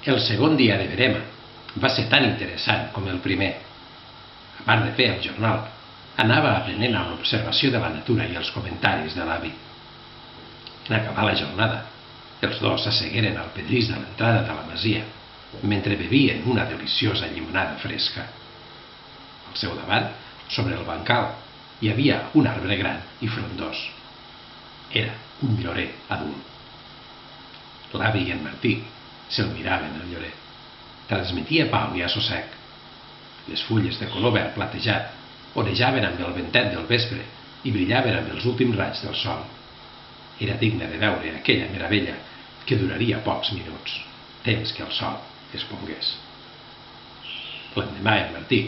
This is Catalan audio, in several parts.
El segon dia de verema va ser tan interessant com el primer. A part de fer el jornal, anava aprenent amb l'observació de la natura i els comentaris de l'avi. En acabar la jornada, els dos s'assegueren al pedrís de l'entrada de la masia, mentre bevien una deliciosa llimonada fresca. Al seu davant, sobre el bancal, hi havia un arbre gran i frondós. Era un llorer adult. L'avi i en Martí se'l miraven el llorer. Transmetia pau i assossec. Les fulles de color verd platejat orejaven amb el ventet del vespre i brillaven amb els últims raigs del sol. Era digne de veure aquella meravella que duraria pocs minuts, temps que el sol es pongués. L'endemà en Martí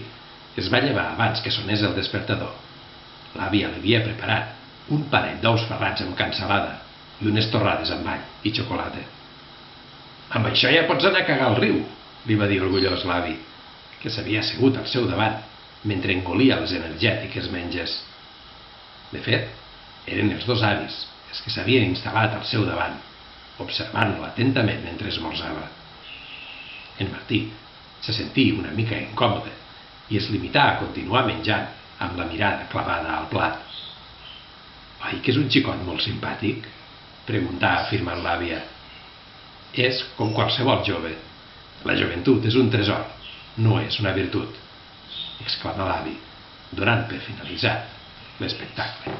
es va llevar abans que sonés el despertador. L'àvia li havia preparat un parell d'ous ferrats amb cansalada i unes torrades amb all i xocolata. «Amb això ja pots anar a cagar al riu», li va dir orgullós l'avi, que s'havia assegut al seu davant mentre engolia les energètiques menges. De fet, eren els dos avis els que s'havien instal·lat al seu davant, observant-lo atentament mentre esmorzava. En Martí se sentia una mica incòmode i es limità a continuar menjant amb la mirada clavada al plat. «Oi que és un xicot molt simpàtic?», preguntà afirmant l'àvia. «És com qualsevol jove. La joventut és un tresor, no és una virtut», exclamà l'avi, donant per finalitzat l'espectacle.